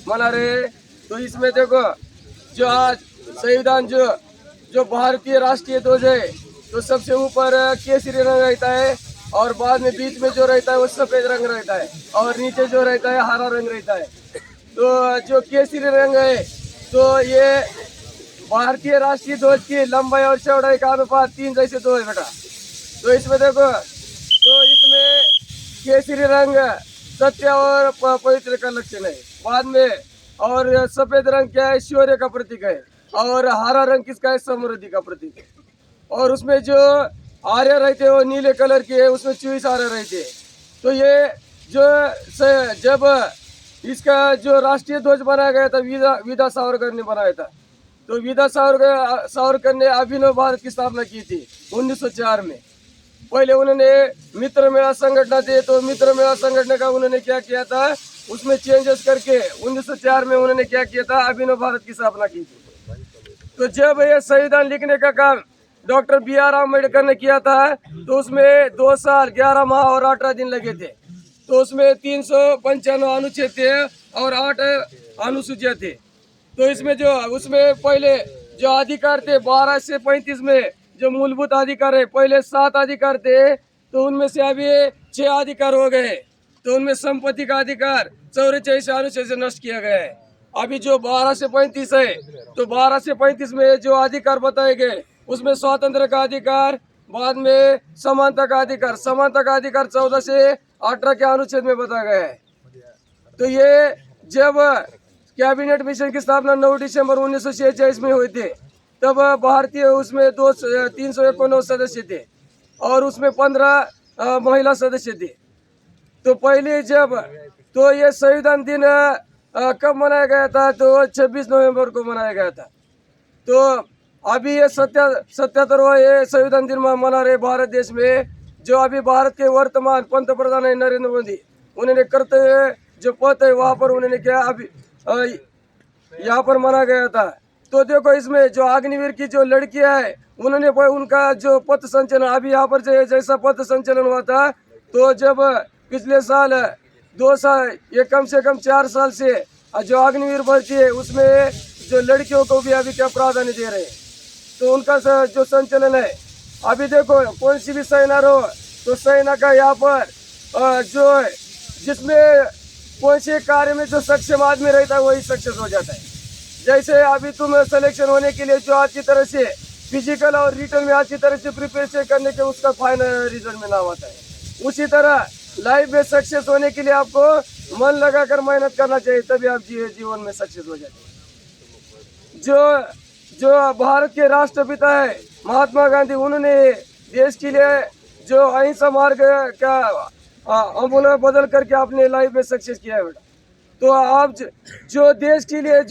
मना रहे, तो इसमें देखो जो आज संविधान जो भारतीय राष्ट्रीय ध्वज है तो सबसे ऊपर केसरी रंग रहता है और बाद में बीच में जो रहता है वो सफेद रंग रहता है और नीचे जो रहता है हरा रंग रहता है. तो जो केसरी रंग है तो ये भारतीय राष्ट्रीय ध्वज की लंबाई और चौड़ाई का अनुपात 3 जैसे 2 है बेटा. तो इसमें देखो, तो इसमें केसरी रंग सत्य और पवित्र का लक्षण है. बाद में और सफेद रंग क्या है? शौर्य का प्रतीक है. और हरा रंग किसका है? समृद्धि का प्रतीक है. और उसमें जो आर्य रहते हैं वो नीले कलर के है, उसमें 24 आर्य रहते हैं. तो ये जो जब इसका जो राष्ट्रीय ध्वज बनाया गया था विदा सावरकर ने बनाया था. तो विदा सावरकर ने अभिनव भारत की स्थापना की थी 1904 में. पहले उन्होंने मित्र मेला संगठन थे, तो मित्र मेला संगठन का उन्होंने क्या किया था, उसमें चेंजेस करके 1904 में उन्होंने क्या किया था, अभिनव भारत की स्थापना की थी. तो जब ये संविधान लिखने का काम डॉक्टर B.R. अम्बेडकर ने किया था तो उसमें 2 साल 11 माह और 18 दिन लगे थे. तो उसमें 395 अनुच्छेद थे और 8 अनुसूचियां थे. तो इसमें उसमें पहले जो अधिकार थे 12 से 35 में जो मूलभूत अधिकार है, पहले 7 अधिकार थे, तो उनमें से अभी 6 अधिकार हो गए. तो उनमें संपत्ति का अधिकार 44 अनुच्छेद से नष्ट किया गया है. अभी जो 12 से 35 है, तो 12 से 35 में जो अधिकार बताए गए उसमें स्वातंत्र्य का अधिकार, बाद में समानता का अधिकार 14 से 18 के अनुच्छेद में बताया गया है. तो ये जब कैबिनेट मिशन की स्थापना 9 दिसंबर 1946 में हुई थी, तब भारतीय उसमें 319 सदस्य थे और उसमें 15 महिला सदस्य थे. तो पहले तो ये संविधान दिन कब मनाया गया था, तो 26 नवंबर को मनाया गया था. तो अभी ये 77वां ये संविधान दिन मना रहे भारत देश में. जो अभी भारत के वर्तमान पंतप्रधान है नरेंद्र मोदी, उन्होंने करते हुए जो पद है वहाँ पर उन्होंने क्या अभी यहाँ पर माना गया था। तो देखो इसमें जो अग्निवीर की जो लड़कियां है उन्होंने उनका जो पथ संचलन अभी यहाँ पर जैसा पथ संचलन हुआ था, तो जब पिछले साल 2 साल ये कम से कम 4 साल से जो अग्निवीर भर्ती है उसमें जो लड़कियों को भी अभी क्या प्राधान्य दे रहे हैं, तो उनका जो संचलन है अभी देखो कौन सी भी सेना रहो तो सेना का यहाँ पर जो है जिसमें कौन से कार्य में जो सक्षम आदमी रहता है वही सक्सेस हो जाता है। जैसे अभी तुम सिलेक्शन होने के लिए जो अच्छी तरह से फिजिकल और रिटर्न में अच्छी तरह से प्रिपरेशन करने के उसका फाइनल रिजल्ट में नाम आता है, उसी तरह लाइफ में सक्सेस होने के लिए आपको मन लगाकर मेहनत करना चाहिए, तभी आप जीवन में सक्सेस हो जाते हैं। जो भारत के राष्ट्रपिता है महात्मा गांधी, उन्होंने देश के लिए जो अहिंसा मार्ग का अमूल बदल करके अपने लाइफ में सक्सेस किया है बेटा। तो आप जो देश के लिए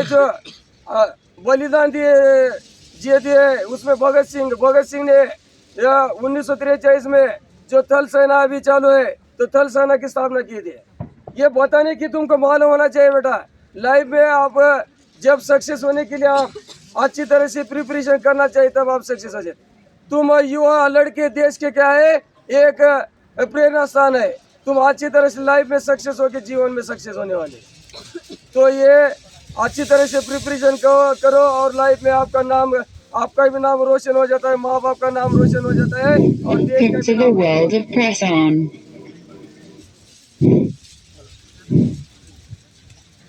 जो बलिदान दिए उसमें भगत सिंह ने 1943 में जो थल सेना अभी चालू है तो थल सेना की स्थापना की थी। ये बताने की तुमको मालूम होना चाहिए बेटा, लाइफ में आप जब सक्सेस होने के लिए आप अच्छी तरह से प्रिपरेशन करना चाहिए तब आप सक्सेस हो जाए। तुम युवा लड़के देश के क्या है एक प्रेरणा स्थान है, तुम अच्छी तरह से लाइफ में सक्सेस होकर जीवन में सक्सेस होने वाले। तो ये अच्छी तरह से प्रिपरेशन करो और लाइफ में आपका भी नाम रोशन हो जाता है, माँ बाप का नाम रोशन हो जाता है और देश का भी नाम रोशन।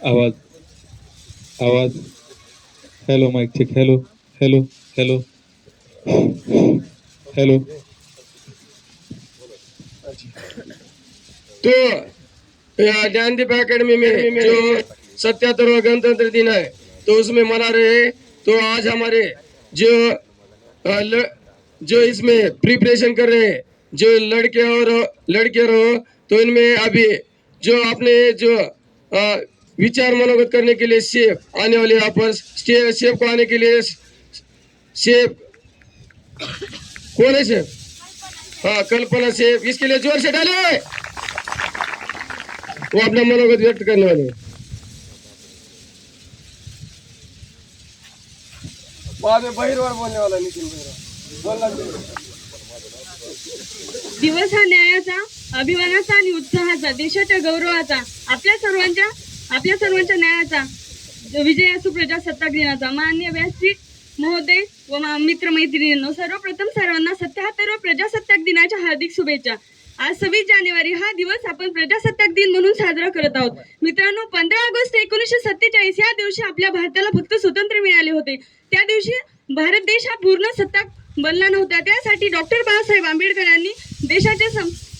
आवाज hello mic check, hello hello hello hello. तो ज्ञानदीप एकेडमी में जो 77वां गणतंत्र दिन है तो उसमें मना रहे हैं। तो आज हमारे जो इसमें प्रिपरेशन कर रहे हैं जो लड़के रहो तो इनमें अभी जो अपने जो विचार मनोगत करने के लिए शेफ आने वाले यहाँ पर शेफ को आने के लिए शेफ कौन है शेफ? हाँ कल्पना शेफ, इसके लिए जोर से डाले, वो अपना मनोगत व्यक्त करने वाले। बाद में बहिरवार बोलने वाला नितीन बोलना। दिवस हा न्यायाचा, अभिमानाचा आणि उत्साहाचा, देशाच्या गौरवाचा, आपल्या सर्वांच्या न्यायाचा विजय असो प्रजासत्ताक दिनाचा। माननीय व्यासपीठ महोदय व मित्र मैत्रिणींनो, सर्वप्रथम सर्वांना 77व्या प्रजासत्ताक दिनाच्या हार्दिक शुभेच्छा। आज 26 जानेवारी हा दिवस आपण प्रजासत्ताक दिन म्हणून साजरा करत आहोत। मित्रांनो, 15 ऑगस्ट 1947 या दिवशी आपल्या भारताला फक्त स्वातंत्र्य मिळाले होते। त्या दिवशी भारत देश हा पूर्ण सत्ताक बनला नव्हता। त्यासाठी डॉक्टर बाबासाहेब आंबेडकरांनी देशाचे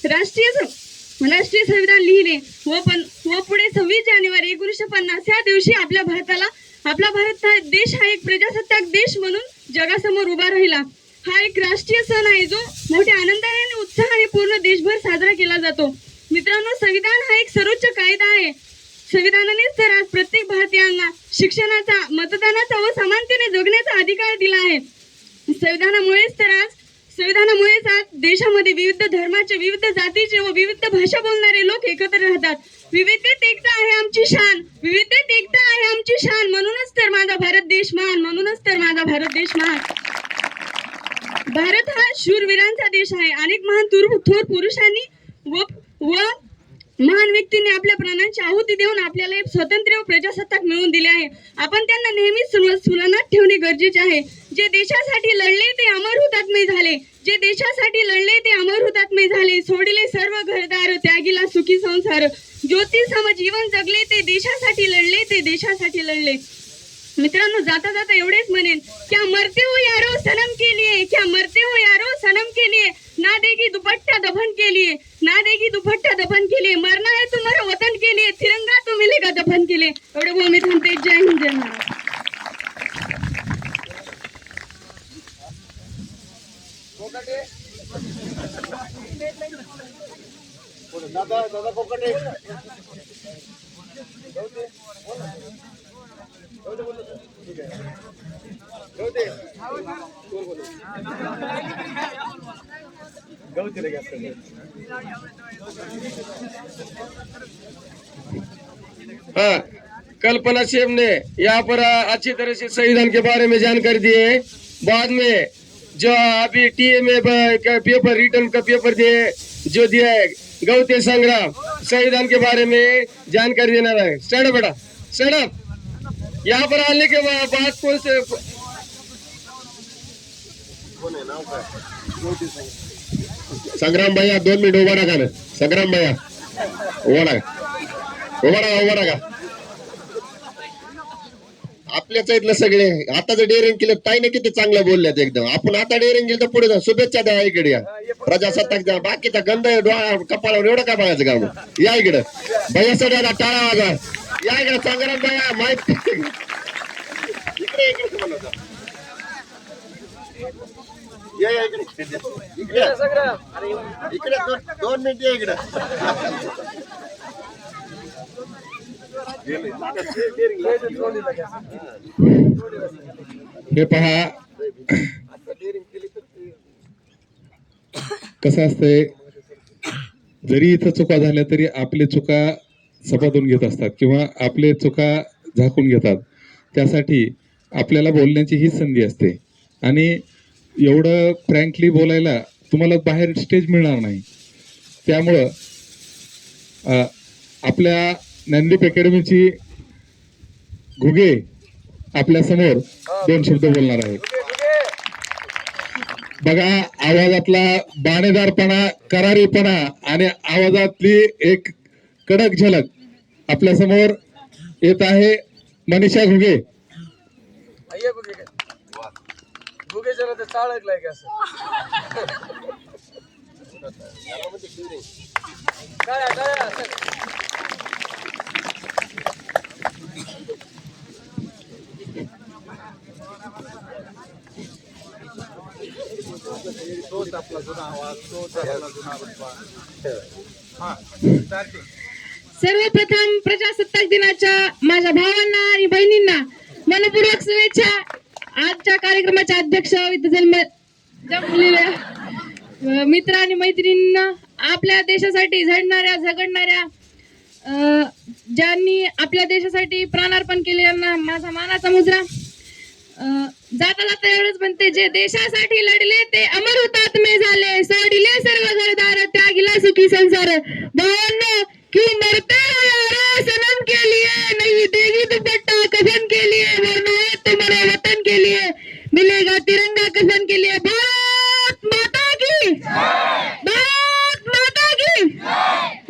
राष्ट्रीय संविधान लिहिले व पुढे 26 जानेवारी 1950 या दिवशी आपला भारत देश हा एक प्रजासत्ताक देश म्हणून जगासमोर उभा राहिला। हा एक राष्ट्रीय सण आहे जो मोठ्या आनंदाने आणि उत्साहाने पूर्ण देशभर साजरा केला जातो। मित्रांनो, संविधान हा एक सर्वोच्च कायदा आहे। संविधानानेच तर आज प्रत्येक भारतीयांना शिक्षणाचा, मतदानाचा व समानतेने जगण्याचा अधिकार दिला आहे। संविधानामुळेच आज देशामध्ये विविध धर्माचे, विविध जातीचे व विविध भाषा बोलणारे लोक एकत्र राहतात। विविधतेत एकता आहे आमची शान, विविधतेत एकता आहे आमची शान, म्हणूनच तर माझा भारत देश महान, म्हणूनच तर माझा भारत देश महान। भारत हा शूरवीरांचा देश आहे। अनेक महान थोर पुरुषांनी व महान व्यक्तींनी आपल्या प्राणांची आहुती देऊन आपल्याला एक स्वातंत्र्य व प्रजासत्ताक मिळवून दिले आहे। आपण त्यांना नेहमीच स्मरणात ठेवणे गरजेचे आहे। जे देशासाठी लढले ते अमर हुतात्मे झाले, जे देशासाठी लढले ते अमर हुतात्मे झाले। सोडले सर्व घरदार, त्यागीला सुखी संसार, ज्योती सम जीवन जगले, ते देशासाठी लढले, ते देशासाठी लढले। मित्रांनो, जाता जाता एवढेच म्हणेन, क्या मरते हो यारो सनम के लिए, क्या मरते हो यारो सनम के लिए, ना देगी दुपट्टा दफन के लिए, ना देगी दुपट्टा दफन के लिए, मरना है तुम्हारा वतन के लिए, तिरंगा तो मिलेगा दफन के लिए। एवढे बोल मी थांबते। जय हिंद, जय महाराष्ट्र। दादा हाँ, कल्पना शेम ने यहाँ पर अच्छी तरह से संविधान के बारे में जानकारी दी है। बाद में जो अभी टीए का पेपर रिटर्न का पेपर दिए जो दिया है गौते संग्राम संविधान के बारे में जानकारी देना है। स्टैंड अप बेटा, स्टैंड अप। यहाँ पर आने के बाद कौन से संग्राम भैया 2 मिनिट उभा राहा ना. संग्राम भैया उभा राहा. आपल्याच इथलं सगळे आता जर डेअरिंग केलं ताईने किती चांगलं बोलल्यात एकदम. आपण आता डेअरिंग केलं तर पुढे जा. शुभेच्छा द्या इकडे या. प्रजासत्ताक द्या. बाकीचा गंध डोळा कपाळावर एवढं काय बघायचं काम. या इकडे भैया सगळ्यांना टाळा वाजा. या इकडे संग्राम भैया माहिती इकडे इकडे तुम्हाला या या इकडे इकडे 2 मिनिट या इकडे. हे पहा कसं असतंय, जरी इथं चुका झाल्या तरी आपले चुका सपाटून घेत असतात किंवा आपले चुका झाकून घेतात. त्यासाठी आपल्याला बोलण्याची ही संधी असते आणि एवढं फ्रँकली बोलायला तुम्हाला बाहेर स्टेज मिळणार नाही. त्यामुळं आपल्या ज्ञानदीप अकॅडमीची घुगे आपल्या समोर 2 शब्द बोलणार आहेत. बघा, आवाजातला बाणेदारपणा, करारीपणा आणि आवाजातली एक कडक झलक आपल्या समोर येत आहे. मनीषा घुगे. सर्वप्रथम प्रजासत्ताक दिनाच्या माझ्या भावांना आणि बहिणींना मनपूर्वक शुभेच्छा. आजच्या कार्यक्रमाचे अध्यक्ष जमलेल्या मित्र आणि मैत्रिणींना, आपल्या देशासाठी झडणाऱ्या झगडणाऱ्या ज्यांनी आपल्या देशासाठी प्राणार्पण केलेल्यांना माझा मानाचा मुजरा. जाता जाता एवढंच म्हणते, जे देशासाठी लढले ते अमर हुतात्मे झाले, सोडिले सर्व घरदार त्यागिला सुखी संसार. भावांनो, क्यों मरते हो यारो सनम के लिए, नहीं देगी दुपट्टा कफन के लिए, वरना है तुम्हारे वतन के लिए, मिलेगा तिरंगा कफन के लिए. भारत माता की, भारत माता की.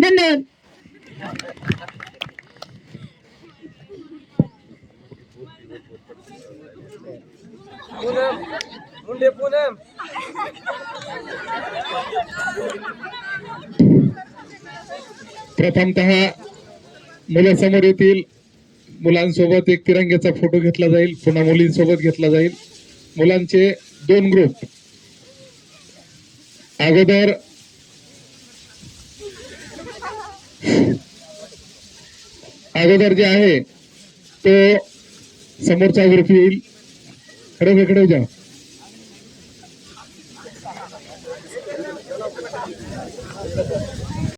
धन्यवाद. मुंडे पूनम प्रथमतः मुलं समोर येतील. मुलांसोबत एक तिरंग्याचा फोटो घेतला जाईल, पुन्हा मुलींसोबत घेतला जाईल. मुलांचे 2 ग्रुप. अगोदर जे आहे तो समोरचा ग्रुप येईल. खडे जा.